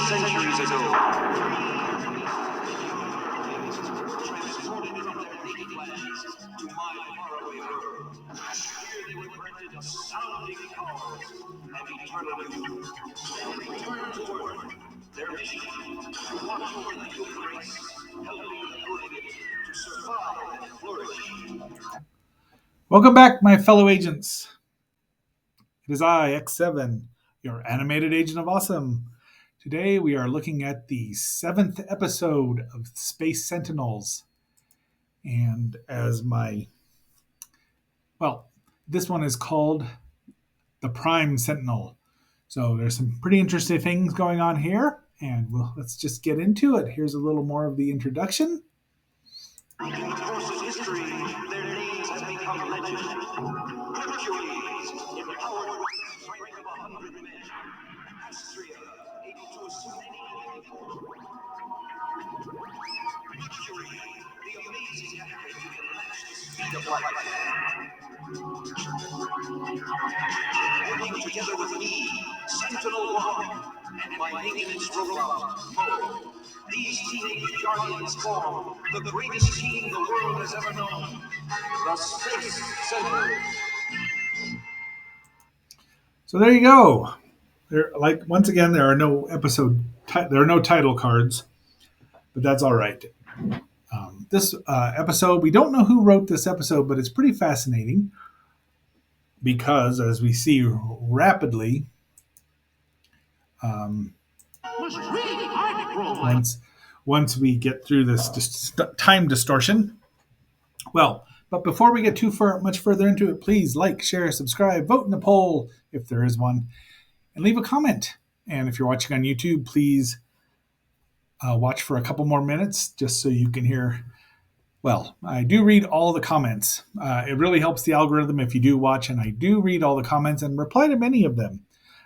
centuries ago. Transported from their native lands to my faraway world. Here they were granted astounding powers and eternal youth. They returned to Earth. Their mission, to watch over the human race, helping the good of it to survive and flourish. Welcome back, my fellow agents. It is I, X7, your animated agent of awesome. Today we are looking at the 7th episode of Space Sentinels. And this one is called the Prime Sentinel. So there's some pretty interesting things going on here. And let's just get into it. Here's a little more of the introduction. In the course of history, their names have become legend. Hercules, empowered with the strength of 100 men. Astrea, able to assume any form. Mercury, the amazing athlete who can match the speed of light. Working together with me, Sentinel 1, and my maintenance robot, Mo. These teenage guardians form the greatest team the world has ever known, the Space Sentinels. So there you go. Once again, there are no title cards, but that's all right. This episode, we don't know who wrote this episode, but it's pretty fascinating because, as we see rapidly, once we get through this time distortion. Well, but before we get much further into it, please like, share, subscribe, vote in the poll if there is one, and leave a comment. And if you're watching on YouTube, please watch for a couple more minutes just so you can hear. Well, I do read all the comments. It really helps the algorithm if you do watch, and I do read all the comments and reply to many of them.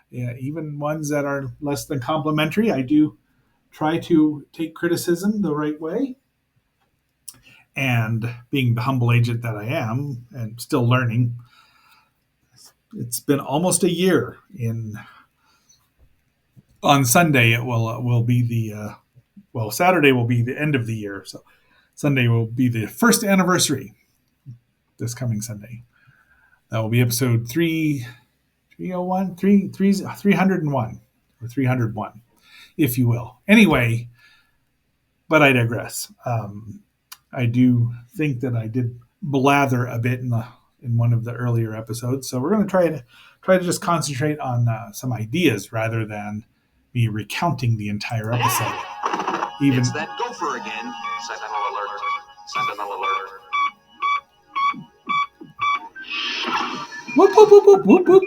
Yeah, even ones that are less than complimentary. I do try to take criticism the right way. And being the humble agent that I am and still learning, it's been almost a year. On Sunday, it will be Saturday will be the end of the year. So Sunday will be the first anniversary this coming Sunday. That will be episode 301 or 301, if you will. Anyway, but I digress. I do think that I did blather a bit in one of the earlier episodes, so we're going to try to just concentrate on some ideas rather than me recounting the entire episode. It's that gopher again. Sentinel alert. Sentinel alert. Whoop, whoop, whoop, whoop, whoop, whoop.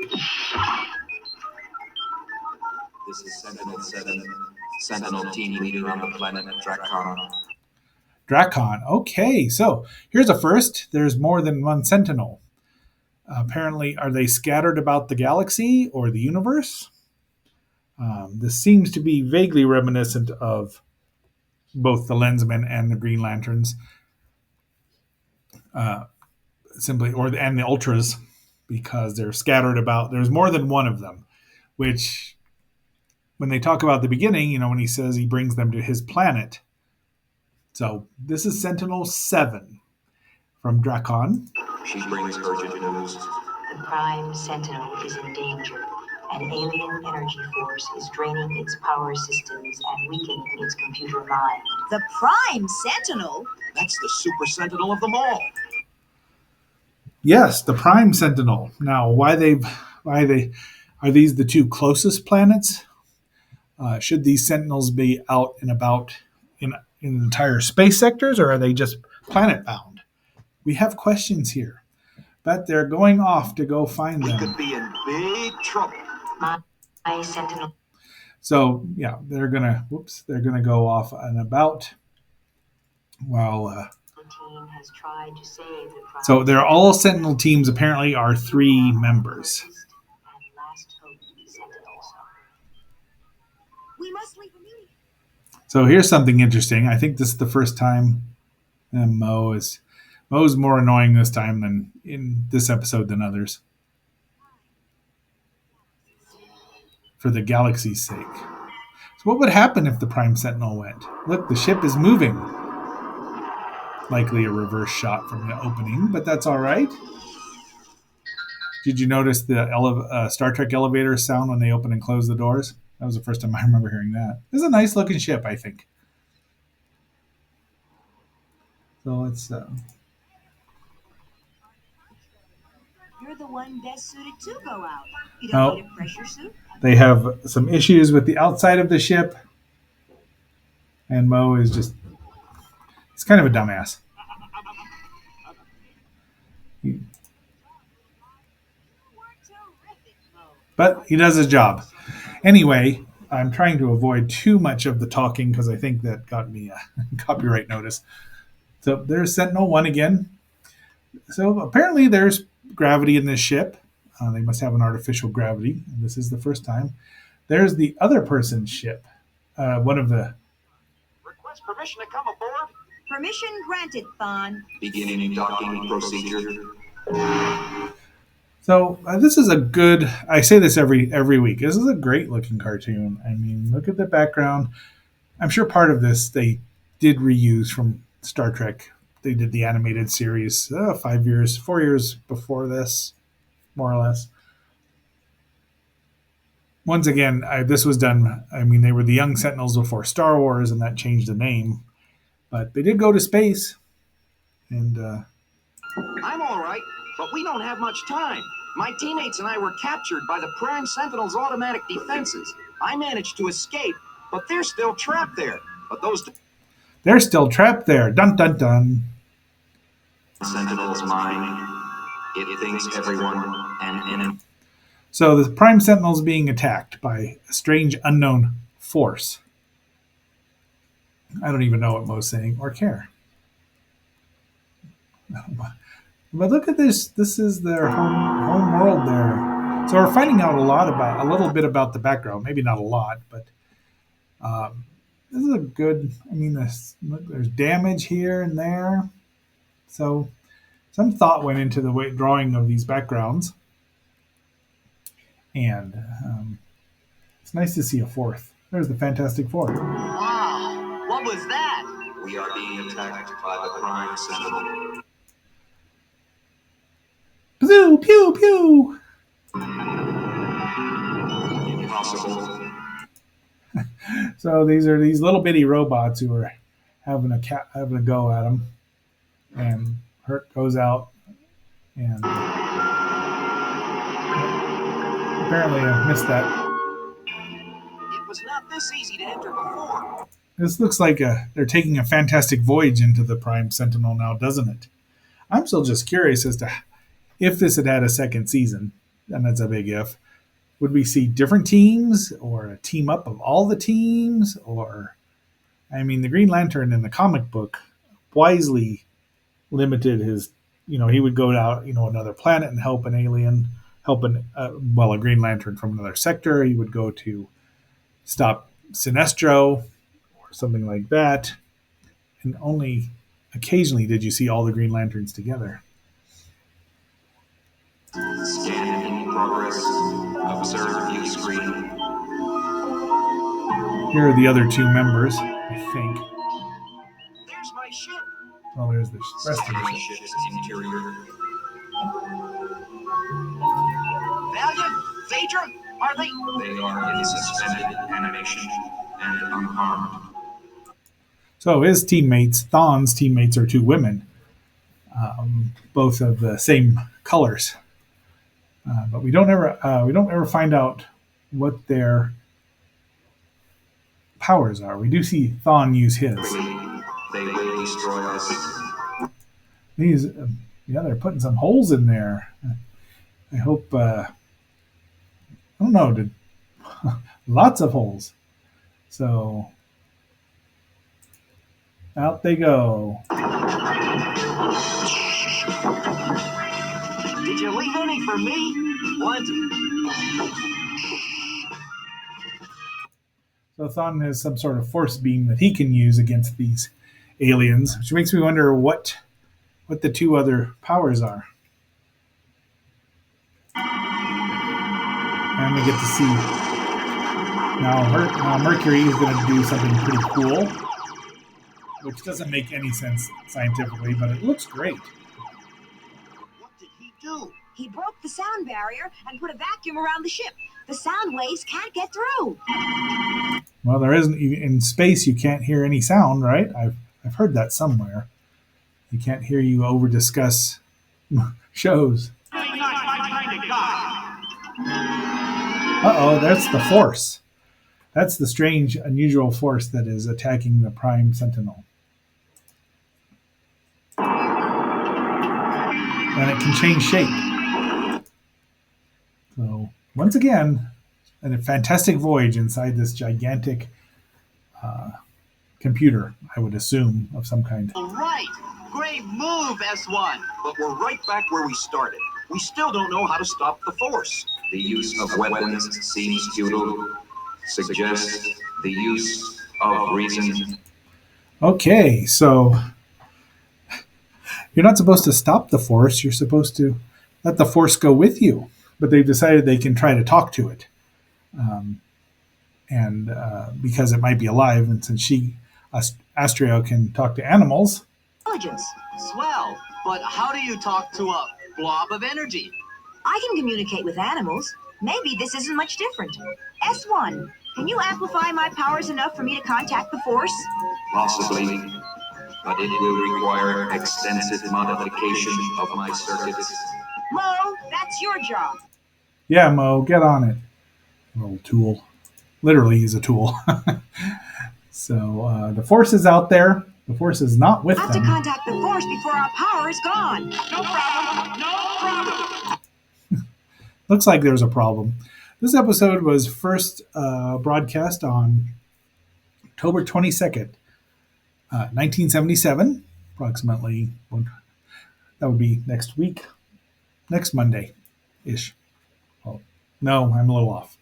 This is Sentinel 7, Sentinel team leader on the planet Drakon. Okay, so here's a first. There's more than one Sentinel. Apparently, are they scattered about the galaxy or the universe? This seems to be vaguely reminiscent of both the Lensmen and the Green Lanterns, and the Ultras, because they're scattered about. There's more than one of them, which, when they talk about the beginning, when he says he brings them to his planet. So this is Sentinel 7 from Drakon. She brings urgent news. The Prime Sentinel is in danger. An alien energy force is draining its power systems and weakening its computer mind. The Prime Sentinel? That's the super sentinel of them all. Yes, the Prime Sentinel. Now, are these the two closest planets? Should these Sentinels be out and about in entire space sectors, or are they just planet bound? We have questions here, but they're going off to go find them. We could be in big trouble. My Sentinel. So yeah, they're gonna go off and about while. Team has tried to save the Prime. So they're all Sentinel teams. Apparently, are 3 members. We must leave immediately. So here's something interesting. I think this is the first time Mo's more annoying this time than in this episode than others. For the galaxy's sake. So what would happen if the Prime Sentinel went? Look, the ship is moving. Likely a reverse shot from the opening, but that's all right. Did you notice the Star Trek elevator sound when they open and close the doors? That was the first time I remember hearing that. This is a nice looking ship, I think. So let's. You're the one best suited to go out. You Oh. don't need a pressure suit. They have some issues with the outside of the ship, and Mo is just—he's kind of a dumbass. But he does his job. Anyway, I'm trying to avoid too much of the talking because I think that got me a copyright notice. So there's Sentinel 1 again. So apparently there's gravity in this ship. They must have an artificial gravity. And this is the first time. There's the other person's ship. One of the... Request permission to come aboard. Permission granted, Thon. Beginning docking procedure. So this is a good. I say this every week. This is a great looking cartoon. I mean, look at the background. I'm sure part of this they did reuse from Star Trek. They did the animated series 4 years before this, more or less. Once again, this was done. I mean, they were the Young Sentinels before Star Wars, and that changed the name. But they did go to space, and I'm all right, but we don't have much time. My teammates and I were captured by the Prime Sentinel's automatic defenses. I managed to escape, but they're still trapped there. But they're still trapped there. Dun dun dun. Sentinel's mine. It thinks everyone and So the Prime Sentinel's being attacked by a strange unknown force. I don't even know what Mo's saying or care. But look at this. This is their home world there. So we're finding out a little bit about the background. Maybe not a lot, but this is a good. I mean, there's damage here and there. So some thought went into the drawing of these backgrounds, and it's nice to see a fourth. There's the Fantastic Four. wow, what was that? We are being attacked by the Prime Sentinel. Pew pew pew. Impossible. So these are these little bitty robots who are having a go at him, and Hurt goes out, and apparently I missed that. It was not this easy to enter before. This looks like they're taking a fantastic voyage into the Prime Sentinel now, doesn't it? I'm still just curious as to if this had a second season, and that's a big if. Would we see different teams or a team up of all the teams? Or, I mean, the Green Lantern in the comic book wisely limited his, he would go out, another planet and help an alien, a Green Lantern from another sector. He would go to stop Sinestro or something like that. And only occasionally did you see all the Green Lanterns together. Scan in progress. Observe view screen. Here are the other two members, I think. There's my ship. Oh, there's the rest of the Scanning ship. ship's interior. Valiant? Phaedra? Are they? They are in suspended animation and unharmed. So his teammates, Thon's teammates, are two women, both of the same colors. But we don't ever find out what their powers are. We do see Thon use his. They will destroy us. These, they're putting some holes in there. I hope. I don't know. Lots of holes. So out they go. Did you leave any for me? What? So Thon has some sort of force beam that he can use against these aliens, which makes me wonder what the two other powers are. And we get to see Now Mercury is going to do something pretty cool, which doesn't make any sense scientifically, but it looks great. What did he do? He broke the sound barrier and put a vacuum around the ship. The sound waves can't get through. Well, there isn't in space. You can't hear any sound, right? I've heard that somewhere. You can't hear you over discuss shows. Uh-oh, that's the Force. That's the strange, unusual force that is attacking the Prime Sentinel. And it can change shape. So, once again, a fantastic voyage inside this gigantic computer, I would assume, of some kind. All right. Great move, S1. But we're right back where we started. We still don't know how to stop the Force. The use of weapons seems futile. Suggest the use of reason. Okay, so you're not supposed to stop the Force. You're supposed to let the Force go with you. But they've decided they can try to talk to it. And because it might be alive, and since Astrio can talk to animals. Intelligence. Swell. But how do you talk to a blob of energy? I can communicate with animals. Maybe this isn't much different. S1, can you amplify my powers enough for me to contact the Force? Possibly, but it will require extensive modification of my circuits. Mo, that's your job. Yeah, Mo, get on it. Little tool. Literally, he's a tool. So the Force is out there. The Force is not with I have to them. contact the Force before our power is gone. No problem. No problem. Looks like there's a problem. This episode was first broadcast on October 22nd, 1977, approximately. That would be next week, next Monday-ish. Oh, no, I'm a little off.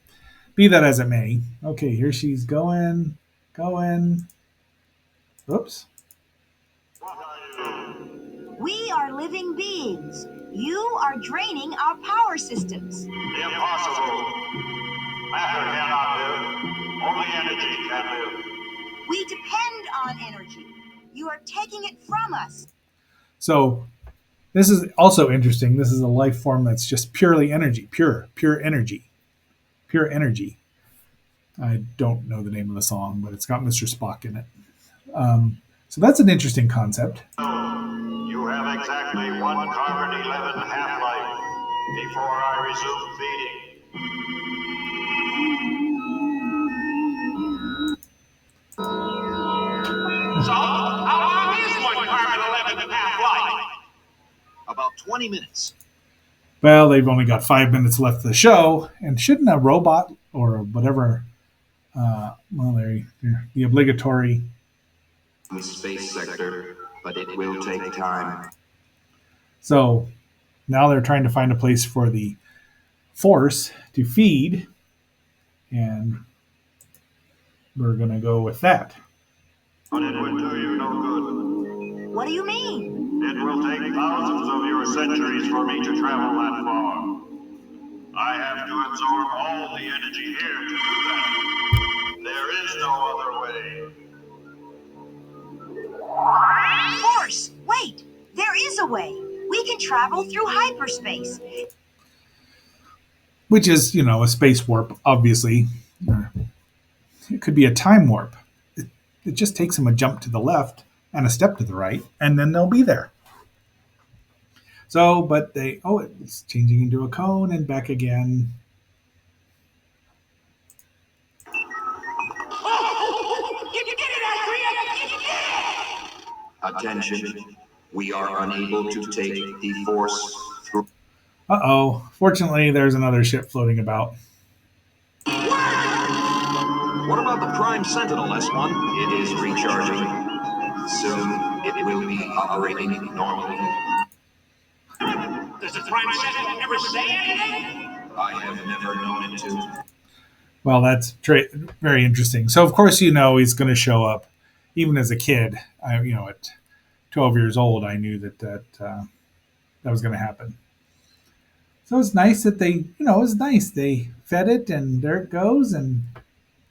Be that as it may. Okay, here she's going. Oops. We are living beings. You are draining our power systems. Impossible. Matter cannot live. Only energy can live. We depend on energy. You are taking it from us. So this is also interesting. This is a life form that's just purely energy, pure energy, pure energy. I don't know the name of the song, but it's got Mr. Spock in it. So that's an interesting concept. You have exactly one carbon-11 half-life before I resume feeding. So, how long is one carbon-11 half-life? About 20 minutes. Well, they've only got 5 minutes left of the show, and shouldn't a robot or whatever, the obligatory. The space sector, but it will take time. So now they're trying to find a place for the Force to feed, and we're going to go with that. But it would do you no good. What do you mean? It will take thousands of your centuries for me to travel that far. I have to absorb all the energy here to do that. There is no other way. Force, wait! There is a way. We can travel through hyperspace. Which is, a space warp, obviously. Or it could be a time warp. It just takes them a jump to the left and a step to the right, and then they'll be there. So, but it's changing into a cone and back again. Attention, we are unable to take the Force through. Uh-oh. Fortunately, there's another ship floating about. What about the Prime Sentinel, S1? It is recharging. Soon, it will be operating normally. Does the Prime Sentinel ever say anything? I have never known it to. Well, that's very interesting. So, of course, he's going to show up. Even as a kid, at 12 years old, I knew that was going to happen. So it's nice that they fed it, and there it goes, and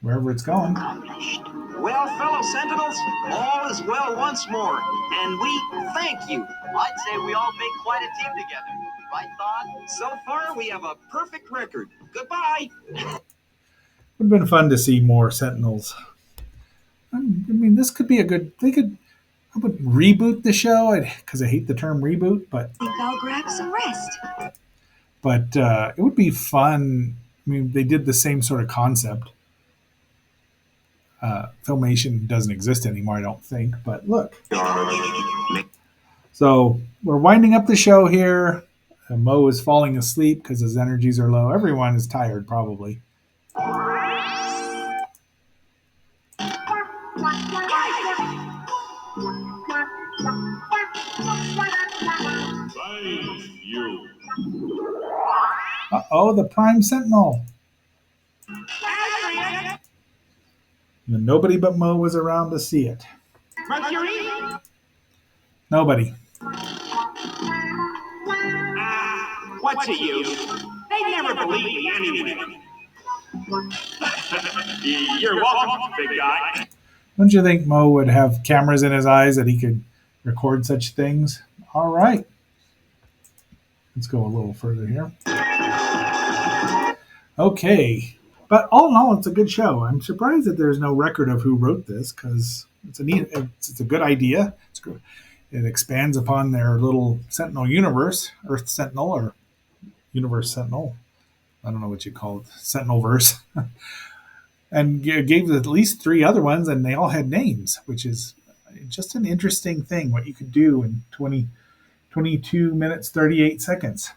wherever it's going. accomplished. Well, fellow Sentinels, all is well once more, and we thank you. I'd say we all make quite a team together. Right, Thon? So far, we have a perfect record. Goodbye. It would have been fun to see more Sentinels. I mean, this could be a good. I would reboot the show because I hate the term reboot, but I think I'll grab some rest. it would be fun. I mean, they did the same sort of concept. Filmation doesn't exist anymore, I don't think. But look, so we're winding up the show here. Mo is falling asleep because his energies are low. Everyone is tired, probably. Thank you. Uh-oh, the Prime Sentinel. And nobody but Mo was around to see it. Mercury? Nobody. What's the use? They never believe me anyway. You're welcome, big guy. Don't you think Mo would have cameras in his eyes that he could record such things? All right. Let's go a little further here. Okay. But all in all, it's a good show. I'm surprised that there's no record of who wrote this because it's a good idea. It's good. It expands upon their little Sentinel universe, Earth Sentinel or Universe Sentinel. I don't know what you call it, Sentinel verse. And gave at least 3 other ones, and they all had names, which is just an interesting thing, what you could do in 22 minutes, 38 seconds.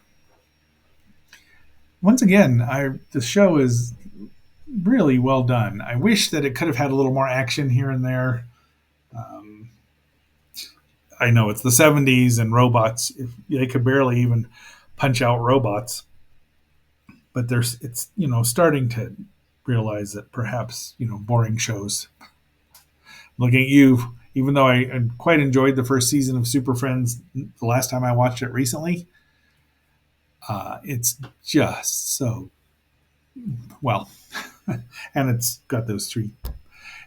Once again, the show is really well done. I wish that it could have had a little more action here and there. I know it's the 70s and robots. They could barely even punch out robots. But it's starting to realize that perhaps boring shows. Looking at you, even though I quite enjoyed the first season of Super Friends, the last time I watched it recently, it's just so well, and it's got those 3.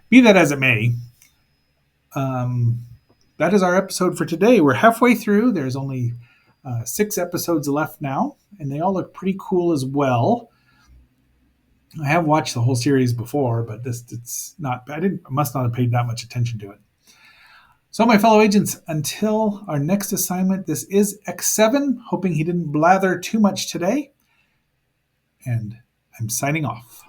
Be that as it may, that is our episode for today. We're halfway through. There's only 6 episodes left now, and they all look pretty cool as well. I have watched the whole series before, but it's not. I must not have paid that much attention to it. So, my fellow agents, until our next assignment, this is X7. Hoping he didn't blather too much today, and I'm signing off.